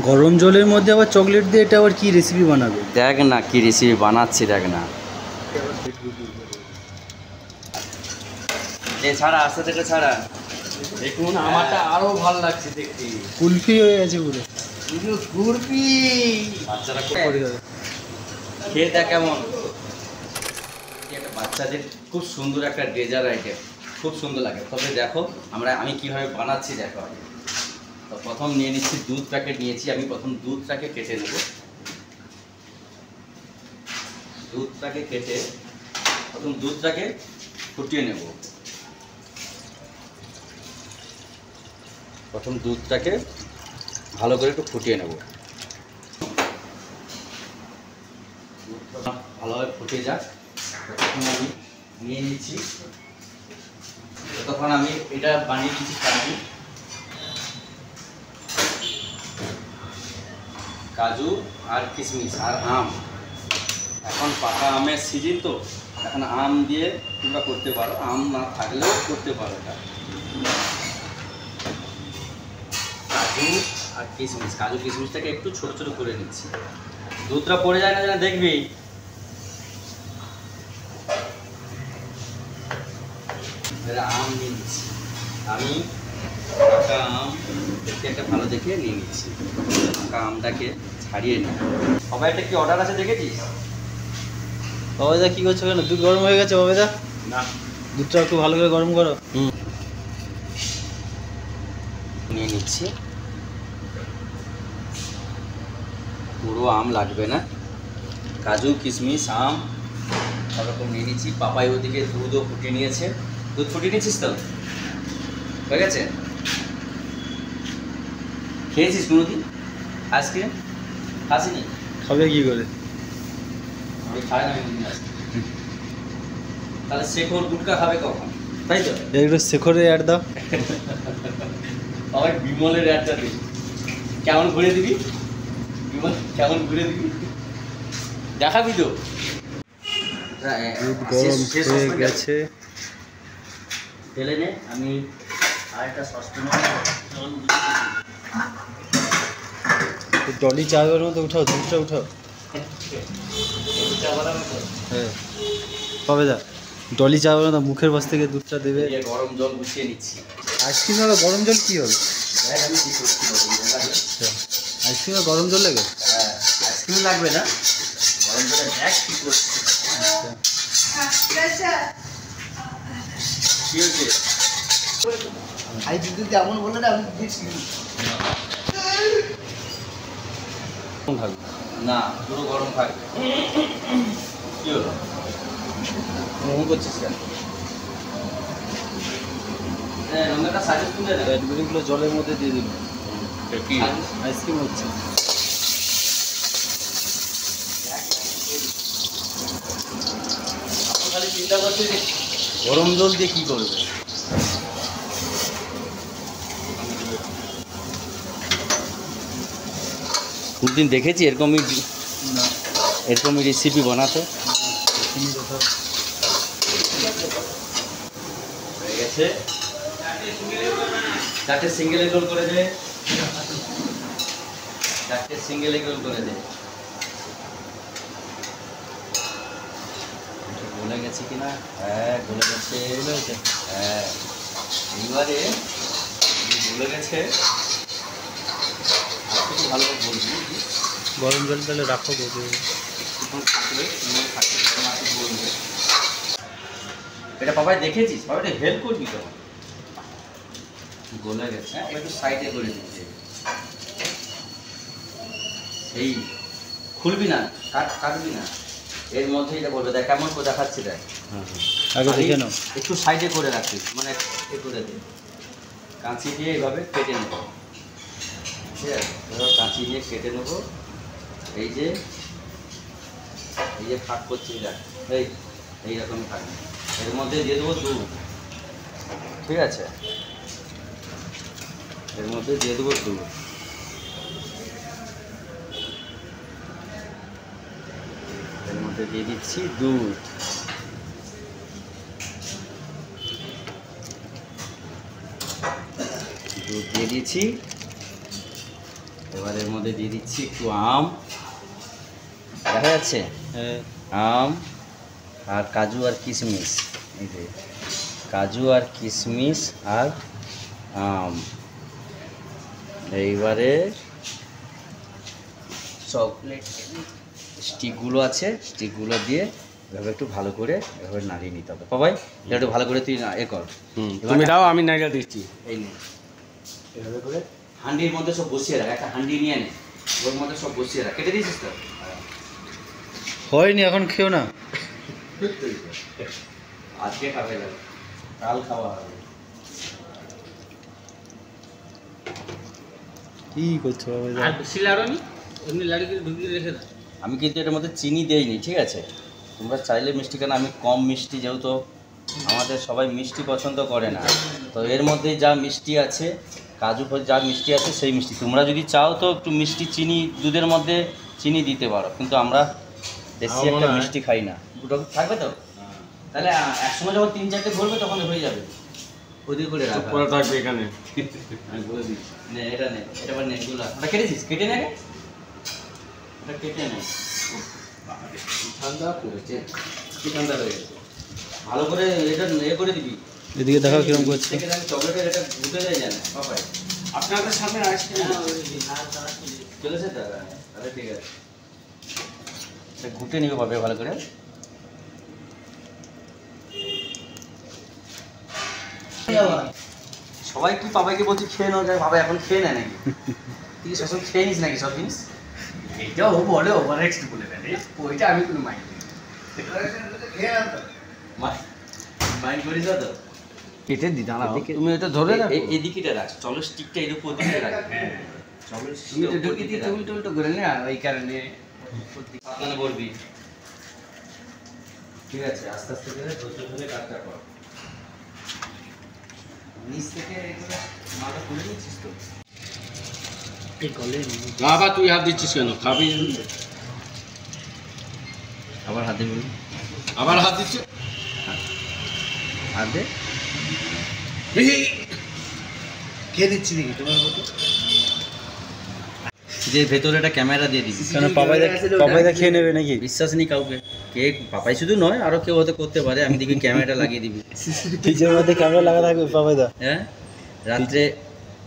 গরম জলের মধ্যে আবার চকলেট দিয়ে এটা আবার কি রেসিপি বানাবে? দেখ না কি রেসিপি বানাচ্ছি, দেখ না। ছাড়া আস্তে থেকে ছাড়া। দেখুন আমারটা আরো ভালো লাগছে দেখতে। কুলফি হয়ে গেছে পুরো। কুলফি বাচ্চারা খেয়ে দেখ কেমন। একটা বাচ্চাদের খুব সুন্দর একটা ডেজার্ট আইটেম, খুব সুন্দর লাগে। তবে দেখো আমি কিভাবে বানাচ্ছি দেখো। তো প্রথম নিয়ে নিচ্ছি দুধ প্যাকেট নিয়েছি আমি। প্রথম দুধটাকে কেটে নেব। দুধটাকে কেটে প্রথম দুধটাকে ফুটিয়ে নেব। প্রথম দুধটাকে ভালো করে একটু ফুটিয়ে নেব। দুধটা ভালোভাবে ফুটে যাক তখন আমি নিয়ে নিচ্ছি। তখন আমি এটা বানিয়ে নিচ্ছি কাজু আর কিশমিশ আর আম। এখন পাকা আমের সিজন, তো এখন আম দিয়ে তোমরা করতে পারো, আম না থাকলেও করতে পারো। এটা কাজু আর কিশমিশ, কাজু কিশমিশটাকে একটু ছোট ছোট করে নিচ্ছি। দুধটা পড়ে যায় না যেন দেখবি। আম নিয়ে নিচ্ছি আমি, পাকা আম দেখতে একটা ভালো দেখে নিয়ে নিচ্ছি। পাকা আমটাকে ছাড়িয়ে নিই। সবাই একটা কি অর্ডার আছে দেখেছিস? বাবাদা কি করছো কেন? দুধ গরম হয়ে গেছে বাবাদা। না, দুধটা একটু ভালো করে গরম করো। নিয়ে নিচ্ছি। পুরো আম লাগবে না, কাজু কিশমিশ আম সব রকম নিয়ে নিচ্ছি। পাপাই ওদিকে দুধও ফুটিয়ে নিয়েছে। দুধ ফুটিয়ে নিয়েছিস তো? হয়ে গেছে? খেয়েছিস কোনোদিন আইসক্রিম? খাসিনি? খাবে কি করে? আমি খাই না কোনোদিন আইসক্রিম। তাহলে শেখর গুটকা খাবে কখন? তাই তো একটু শেখরে অ্যাড দাও। আমার বিমলের অ্যাডটা দিবি। কেমন ঘুরে দিবি বিমল? কেমন ঘুরে দিবি দেখাবি তো? দুধ গরম হয়ে গেছে। ঢেলে নে। আমি আরেকটা সসপ্যানে ডলি চায়ের মধ্যে উঠাও, দুধটা উঠাও। হ্যাঁ বাবাদা, ডলি চা বানাও, মুখের পাশ থেকে দুধটা দেবে। গরম জল গুছিয়ে নিচ্ছি। আইসক্রিম আর গরম জল কি হবে? আমি কি করছি আইসক্রিম আর গরম জল লাগে? হ্যাঁ, আইসক্রিম লাগবে না, গরম জলে দেখ কি করছি। কি হয়েছে? ভাই যদি যেমন বললেন আমি দিচ্ছি না, পুরো গরম থাকবে। কি হলো মনে করছিস কেন? রঙটা সাজেস্ট করে দেবে। ব্যাডবেরিগুলো জলের মধ্যে দিয়ে দিল। কি আইসক্রিম হচ্ছে। আপনি খালি চিন্তা করছি যে গরম জল দিয়ে কি করবে। কোনদিন দেখেছি এরকমই রেসিপি বানাতে? হয়ে গেছে। চারটে সিঙ্গেল এগ রোল করে দে। চারটে সিঙ্গেল এগ রোল করে দে। গলে গেছে কিনা? হ্যাঁ গলে গেছে। হ্যাঁ এইবারে গলে গেছে। একটু ভালো বলবি। গরম জল তাহলে রাখো বলবে। এটা বাবাই দেখেছিস? বাবাই হেল্প করবি তো? গলে গেছে, একটু সাইডে করে দিচ্ছি। এই খুলবি না, কাটবি না, এর মধ্যে এটা বলবে। দেখ কেমন করে দেখাচ্ছি, দেখ আগে দেখে নাও। একটু সাইডে করে রাখিস, মানে এ করে দে। কাঁচি দিয়ে এইভাবে কেটে নেব। ঠিক আছে, এবার কাঁচি দিয়ে কেটে নেব। এই যে ফাঁক করছি, দেখ এইরকমই থাকবে। এর মধ্যে দিয়ে দেবো দুধ। ঠিক আছে, এর মধ্যে দিয়ে দেবো দুধ। এর মধ্যে দিয়ে দিচ্ছি দুধ। দুধ দিয়ে দিয়েছি। এবার এবার এর মধ্যে দিয়ে দিচ্ছি একটু আম, দেখা যাচ্ছে হ্যাঁ আম আর কাজু আর কিশমিশ। এই যে কাজু আর কিশমিশ আর আম। এইবারে চকলেট স্টিকগুলো আছে, স্টিকগুলো দিয়ে এভাবে একটু ভালো করে এভাবে নাড়িয়ে নিতে হবে। সবাই এটা একটু ভালো করে তুই এ কর। তুমি দাও, আমি নারকেল দিচ্ছি। এই নে, এভাবে করে হান্ডির মধ্যে সব বসিয়ে রাখ, একটা হান্ডি নিয়ে নে, ওর মধ্যে সব বসিয়ে রাখ। কেটে দিয়েছিস তো? হয়নি, এখন খেও না। আজকে খাবে যাবে, কাল খাওয়া হবে। কি করছো বাবাইদা? আর বেশি লাড়ো নি, এমনি লাড়ি করে ঢুকিয়ে রেখে দাও। আমি কিন্তু এটার মধ্যে চিনি দেইনি, ঠিক আছে? তোমরা চাইলে মিষ্টি, কেন আমি কম মিষ্টি, যেহেতু আমাদের সবাই মিষ্টি পছন্দ করে না, তো এর মধ্যে যা মিষ্টি আছে, কাজু যা মিষ্টি আছে সেই মিষ্টি। তোমরা যদি চাও তো একটু মিষ্টি চিনি দুধের মধ্যে চিনি দিতে পারো, কিন্তু আমরা বেশি একটা মিষ্টি খাই না। দুটো থাকবে তো? তাহলে একসময় যখন 3-4টে ধরবে তখন হয়ে যাবে। ওদিকে করে রাখা পরে থাকবে এখানে। আমি বলে দিচ্ছি। নে এটা নে, এটা আবার নে, এগুলো ওটা কেটেছিস, কেটে নে রে। ওটা কেটে নে। ঠান্ডা করেছে, কি ঠান্ডা হয়ে গেছে। ভালো করে এটা করে দিবি। এদিকে দেখাও কিরকম করছে। থেকে আমি চকলেটের এটা ঘুটে দেয় জানে বাবাই। আপনাদের সামনে আইসক্রিম চলেছে তো? তাহলে ঠিক আছে, এটা ঘুটে নিবে পাবে ভালো করে। সবাই কি বাবাইকে বলছি খেয়ে নাও, যায় বাবা এখন খেয়ে নেয় নাকি? তুই কি সবসময় খেয়ে নিস নাকি সব জিনিস? এইটাও বলে ওভার এক্সট বলে দেয়, ওইটা আমি কোনো মাইন্ড করি। মাইন্ড করিস না তো? কেটে দি, দাঁড়াও তুমি এটা ধরে রাখো। এদিকেটা রাখ, চলো স্টিকটা এর উপর দিকে রাখ। চলো তুমি এটা ঢুকিয়ে দিতে উল্টো উল্টো করে না, ওই কারণে সাবধানে বলবি। ঠিক আছে, আস্তে আস্তে করে ধরে ধরে কাটটা কর। নিচ থেকে এগুলো মালটা খুলে নিচ্ছিস তো? বাবা তুই হাত দিচ্ছিস কেন? খাবি আবার হাতে বলি, আবার হাত দিচ্ছে। হাতে খেয়ে দিচ্ছি নাকি তোমার মতো? যে ভেতরে একটা ক্যামেরা দিয়ে দিবি। কেন পাপাইদা খেয়ে নেবে নাকি? বিশ্বাস নেই কাউকে, কে পাপাই শুধু নয়, আরো কেউ হতে করতে পারে। আমি দেখি ক্যামেরাটা লাগিয়ে দিবি। ফ্রিজের মধ্যে ক্যামেরা লাগা থাকবে পাপাইদা। হ্যাঁ, রাত্রে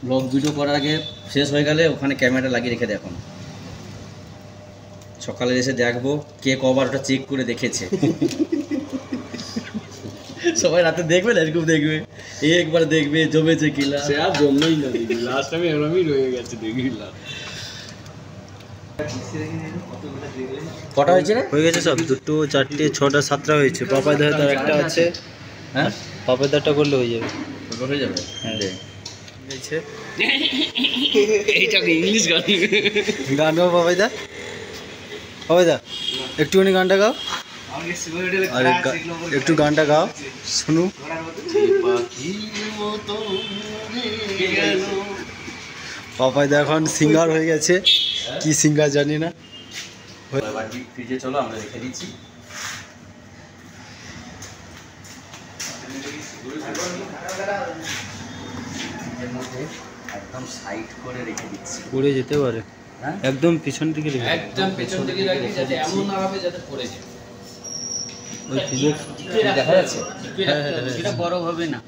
ব্লগ ভিডিও করার আগে শেষ হয়ে গেলে ওখানে ক্যামেরাটা লাগিয়ে রেখে দেখুন, সকালে এসে দেখবো কে কবার ওটা চেক করে দেখেছে। সবাই রাতে দেখবে না, এরকম দেখবে, একবার দেখবে জমেছে কিনা। সে আর জন্যই না, দেখি লাস্ট আমি এরমই রয়ে গেছে, দেখিলাম। কটা হয়েছে রে? হয়ে গেছে সব, 2, 4, 6, 7টা হয়েছে। পাপাইদা হয়তো একটা আছে, হ্যাঁ পাপাইদাটা করলে হয়ে যাবে। হয়ে যাবে। হ্যাঁ দে। হয়েছে। এইটাকে ইংলিশ গান গান গাও পাপাইদা, পাপাইদা একটুখানি গানটা গাও। আরে একটু গানটা গাও শুনু। পাপাইদা এখন সিঙ্গার হয়ে গেছে, কি সিঙ্গার জানি না। এবার ডিপ ফ্রিজে চলো, আমরা রেখে দিচ্ছি। এর মধ্যে একদম সাইড করে রেখে দিচ্ছি। পড়ে যেতে পারে, হ্যাঁ, একদম পিছন দিকে রেখে দাও। একদম পেছন দিকে রাখি, যাতে এমন না হবে যাতে পড়ে যায়। ওই ফ্রিজের দেখা যাচ্ছে? সেটা বড় হবে না,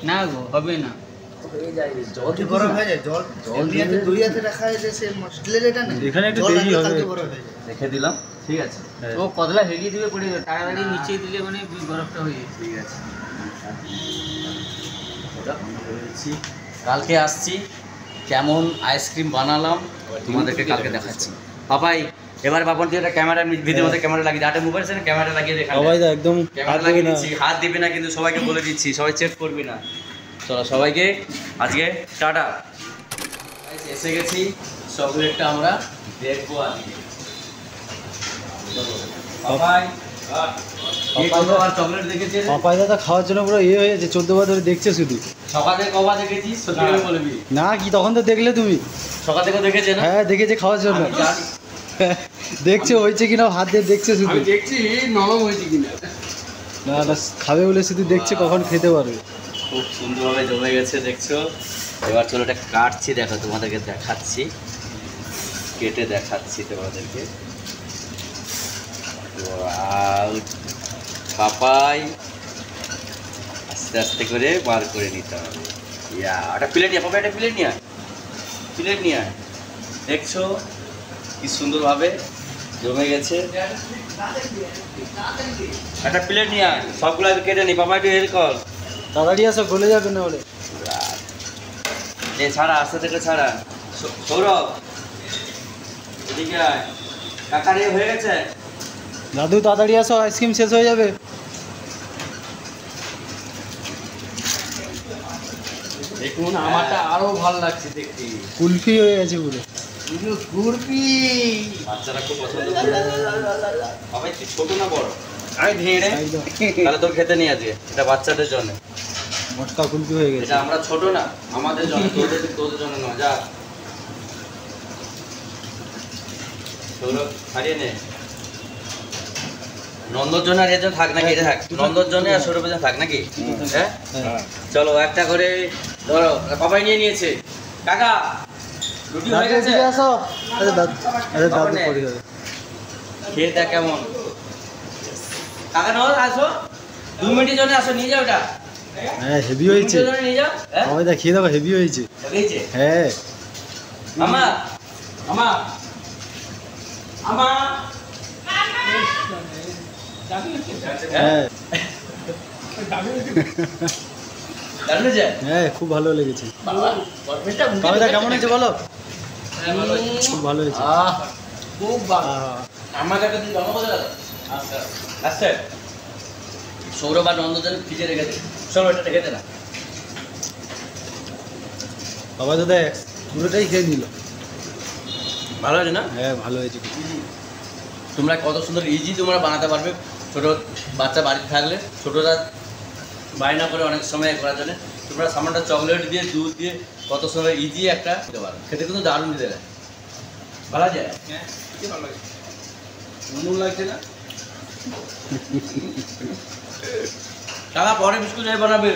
না গো হবে না। জল গরম হয়ে যায়, জল দিয়ে দুই হাতে রাখা হয়েছে, সে স্টিলের এটা না, এখানে একটু জল দেরি রাখলে হবে। কালকে বরফ হয়ে যায়। রেখে দিলাম, ঠিক আছে। হ্যাঁ। ও কতলা হেলিয়ে দিবে, পড়ে যাবে, তাড়াতাড়ি নিচে দিলে মানে বরফটা হয়ে যায়। ঠিক আছে, ওটা বন্ধ করে দিচ্ছি। কালকে আসছি, কেমন আইসক্রিম বানালাম তোমাদেরকে কালকে দেখাচ্ছি। পাপাই এবার বাপন তুই একটা ক্যামেরা ভিডিওর মধ্যে ক্যামেরা লাগিয়ে আটে মোবাইল আছে না, ক্যামেরা লাগিয়ে দেখা। পাপাইদা একদম ক্যামেরা হাত লাগিয়ে দেবে না। দিচ্ছি, হাত দিবি না কিন্তু, সবাইকে বলে দিচ্ছি, সবাই চেক করবি না। চলো সবাইকে আজকে টাটা। এসে গেছি, চকলেটটা আমরা দেখবো আজকে। পাপাই আর চকলেট দেখেছে রে? পাপাইদা তো খাওয়ার জন্য পুরো হয়ে যাচ্ছে, 14 বার ধরে দেখছে শুধু। সকালে কবা দেখেছিস, সত্যি করে বলবি। না কি তখন তো দেখলে তুমি? সকাল থেকে দেখেছে না? হ্যাঁ দেখেছে খাওয়ার জন্য। আমি জানি। দেখছে হয়েছে কিনা হাত দিয়ে দেখছে শুধু। আমি দেখছি নরম হয়েছে কিনা। না না খাবে বলে শুধু দেখছে কখন খেতে পারবে। খুব সুন্দরভাবে জমে গেছে দেখছো। এবার চলো এটা কাটছি, দেখো তোমাদেরকে দেখাচ্ছি, কেটে দেখাচ্ছি তোমাদেরকে। পাপাই আস্তে আস্তে করে বার করে নিতে হবে। একটা প্লেট নিয়ে, পাপা একটা প্লেট নিয়ে আয়, প্লেট নিয়ে আয়। দেখছো কি সুন্দরভাবে জমে গেছে। একটা প্লেট নিয়ে আয়, সবগুলো কেটে নি। পাপা একটু হেল্প কর, তাড়াতাড়ি আসো, গলে যাবে না হলে। ছাড়া আস্তে থেকে ছাড়া। সৌরভ এদিকে আয়, কাকার হয়ে গেছে। দাদু তাড়াতাড়ি আসো, আইসক্রিম শেষ হয়ে যাবে। দেখুন আমারটা আরো ভালো লাগছে দেখতে, কুলফি হয়ে গেছে পুরো। কুলফি বাচ্চারা খুব পছন্দ করে। সবাই কি ছোট না বড়? আমি ভেঙে একদম তাহলে তোর খেতে নিয়ে আছে, এটা বাচ্চাদের জন্য। মটকা কুলফি হয়ে গেছে। এটা আমরা ছোট না, আমাদের জন্য, তোদের জন্য নয়। যা সৌরভ ছাড়িয়ে নে। নন্দর জন্য আর এর জন্য থাক নাকি? এটা থাক, নন্দর জন্য আর সৌরভের জন্য থাক নাকি? হ্যাঁ হ্যাঁ। চলো একটা করে ধরো। পাপাই নিয়ে নিয়েছে। কাকা রুটি হয়ে দাদু গেছে? এদিকে আসো। আরে দাদু, আরে দাদু নে। পড়ে যাবে। খেয়ে দেখ কেমন। কাকা নাও, আসো 2 মিনিটের জন্য আসো, নিয়ে যাও এটা। হ্যাঁ হেভি 2 হয়েছে। মিনিটের জন্য নিয়ে যাও। হ্যাঁ সবাই দা খেয়ে দেখো, হেভি হয়েছে। হয়েছে। হ্যাঁ আমা আমা আমা হ্যাঁ দারুণ হয়েছে। হ্যাঁ খুব ভালো লেগেছে। বাবা গরমেরটা মুখে সবাই দা কেমন হয়েছে বলো? হ্যাঁ, ভালো হয়েছে। খুব ভালো হয়েছে। খুব ভালো। আমাকে একটা দিন জমা করে দাও। আচ্ছা আচ্ছা, সৌরভ আর নন্দন ফ্রিজে রেখেছে। সৌরভ এটা রেখে দে না। বাবা তো দেখ পুরোটাই খেয়ে নিল। ভালো হয়েছে না? হ্যাঁ ভালো হয়েছে। তোমরা কত সুন্দর ইজি তোমরা বানাতে পারবে। ছোটো বাচ্চা বাড়িতে থাকলে, ছোটোরা বায়না করে অনেক সময় করার জন্য, তোমরা সামান্য চকলেট দিয়ে, দুধ দিয়ে কত সময় ইজি একটা খেতে পারো। খেতে কিন্তু দারুণ দিতে দেয়। ভালো যায়? হ্যাঁ ভালো লাগে। নুন লাগছে না? দাদা পরে বিস্কুট বানাবে।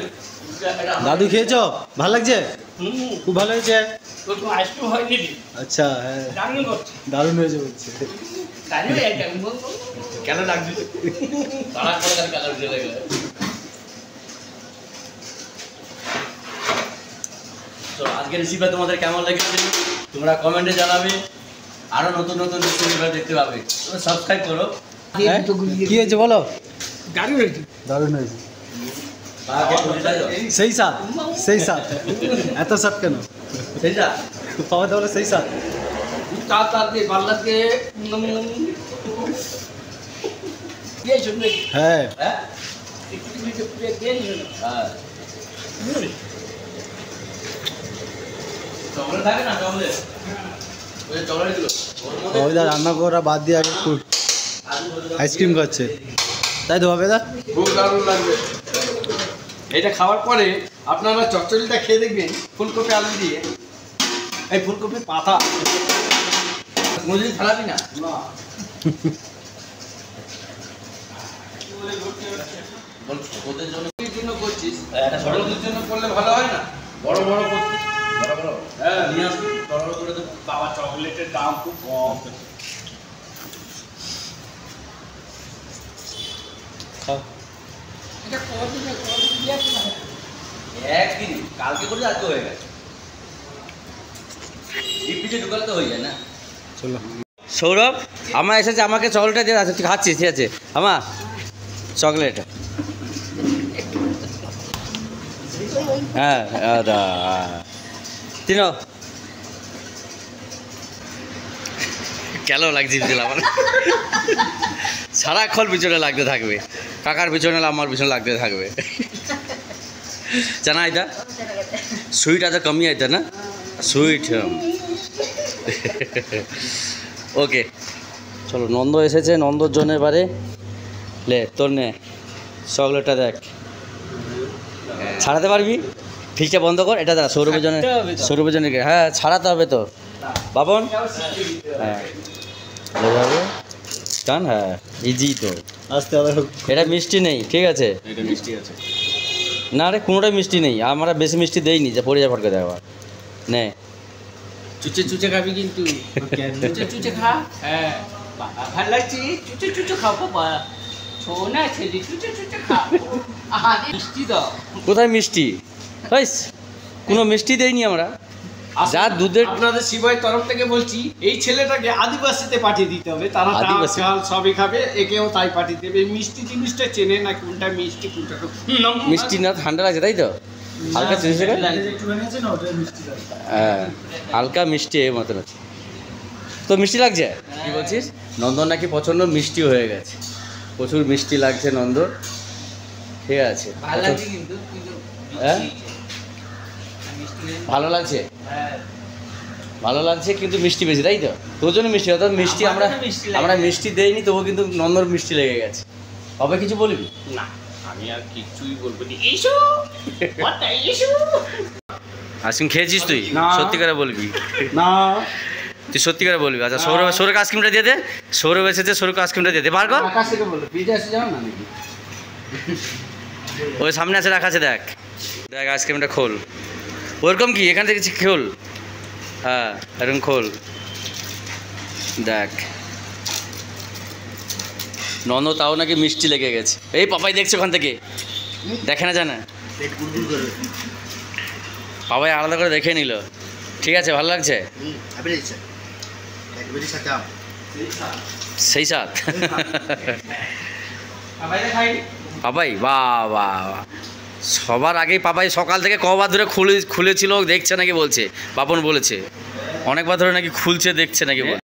দাদু খেয়েছো? ভালো লাগছে? খুব ভালো হয়েছে। আইসক্রিম হয়নি। আচ্ছা হ্যাঁ দারুণ করছে। দারুণ হয়েছে বলছে। কেন লাগছে? তারা করে তার কালার দিয়ে লাগে। তো আজকের রেসিপি তোমাদের কেমন লেগেছে তোমরা কমেন্টে জানাবে। আরো নতুন নতুন রেসিপি দেখতে পাবে। তোমরা সাবস্ক্রাইব করো। হ্যাঁ? কি হয়েছে বলো? দারুণ হয়েছে। দারুণ হয়েছে। সেই সেই স্বাদ, সেই স্বাদ। এত স্বাদ কেন? সেইটা পাওয়া তাহলে সেই স্বাদ। তাড়াতাড়ি পাল্লাকে হ্যাঁ হ্যাঁ হ্যাঁ চকলেট থাকে না? চকলেট ওই চকলেট গুলো ওর মধ্যে বাবাদা রান্না করা বাদ দিয়ে আগে আইসক্রিম খাচ্ছে, তাই তো বাবাদা? খুব দারুণ লাগবে। এটা খাওয়ার পরে আপনারা চচ্চড়িটা খেয়ে দেখবেন ফুলকপি আলু দিয়ে। এই ফুলকপির পাতা মুরগি খারাপই না। ওদের জন্য জন্য করছিস, একটা ছোট বড়দের জন্য করলে ভালো হয় না? বড় বড় করতে বড় বড় হ্যাঁ নিয়ে আসবি বড় বড় করে দেবো। বাবা চকলেটের দাম খুব কম। একদিন কালকে করে আজকে হয়ে গেছে। ডিপ পিঠে ঢুকালে তো হয়ে যায় না। চলো সৌরভ আমার এসেছে, আমাকে চকলেটটা দিয়ে আছে, তুই খাচ্ছিস? ঠিক আছে আমার চকলেট। হ্যাঁ তিনো কেন লাগছে আমার সারাক্ষণ পিছনে লাগতে থাকবে। কাকার পিছনে আমার পিছনে লাগতে থাকবে। জানা এটা সুইট আছে কমি আছে না সুইট। ওকে চলো নন্দ এসেছে, নন্দর জন্য এবারে লে তোর নে চকলেটটা দেখ। ছাড়াতে পারবি? ফ্রিজটা বন্ধ কর। এটা দাঁড়া সৌরভের জন্য, সৌরভের জন্য হ্যাঁ ছাড়াতে হবে তো বাবন। হ্যাঁ এভাবে টান। হ্যাঁ ইজি তো। আসতে হবে। এটা মিষ্টি নেই, ঠিক আছে? এটা মিষ্টি আছে। না রে কোনোটাই মিষ্টি নেই। আমরা বেশি মিষ্টি দেইনি যে পড়ে যা ফটকে দেওয়া। নে চুচে চুচে খাবি কিন্তু চুচে চুচে খা। হ্যাঁ বাবা ভালো লাগছে, চুচে চুচে খাও বাবা। ছোনা ছেলে চুচে চুচে খাও। আহা মিষ্টি দাও। কোথায় মিষ্টি? হাইস, কোনো মিষ্টি দেইনি আমরা। যা দুধের আপনাদের শিবয়ের তরফ থেকে বলছি, এই ছেলেটাকে আদিবাসীতে পাঠিয়ে দিতে হবে, তারা ডাল আদিবাসী? চাল সবই খাবে, একেও তাই পাঠিয়ে দেবে। এই মিষ্টি জিনিসটা চেনে না, কোনটা মিষ্টি কোনটা মিষ্টি না, ঠান্ডা লাগছে তাই তো? হালকা চুষে খা। হ্যাঁ হালকা মিষ্টি এর মতন আছে। তো মিষ্টি লাগছে? কি বলছিস? নন্দন নাকি প্রচণ্ড মিষ্টি হয়ে গেছে, প্রচুর মিষ্টি লাগছে নন্দন। ঠিক আছে, ভালো লাগছে কিন্তু কিন্তু হ্যাঁ মিষ্টি নেই। ভালো লাগছে, হ্যাঁ ভালো লাগছে কিন্তু মিষ্টি বেশি তাই তো? তোর জন্য মিষ্টি, অর্থাৎ মিষ্টি আমরা আমারও মিষ্টি লাগে। আমরা মিষ্টি দেইনি, তবুও কিন্তু নন্দর মিষ্টি লেগে গেছে। হবে কিছু বলবি? না, আমি আর কিছুই বলবো না। এসো ওটাই এসো। আইসক্রিম খেয়েছিস তুই? না। সত্যিকারে বলবি? না তুই সত্যিকারে বলবি? আচ্ছা সৌরভ আইসক্রিমটা দিয়ে দে। সৌরভ এসেছে, সৌরভ আইসক্রিমটা দিয়ে দে। বার কর। আকাশ থেকে বললো পিজা এসে যাও না নাকি? ওই সামনে আছে, রাখা আছে, দেখ দেখ আইসক্রিমটা খোল। ওরকম কি এখান থেকে খোল, হ্যাঁ এরকম খোল, দেখ নন্দ তাও নাকি মিষ্টি লেগে গেছে। এই পাপাই দেখছে ওখান থেকে, দেখে না জানা, পাপাই আলাদা করে দেখে নিল। ঠিক আছে, ভালো লাগছে সেই সাথ। পাপাই বাহ বাহ বাহ, সবার আগেই পাপাই সকাল থেকে কবার ধরে খুলেছিল দেখছে নাকি বলছে, পাপন বলেছে অনেকবার ধরে নাকি খুলছে দেখছে নাকি বলছে।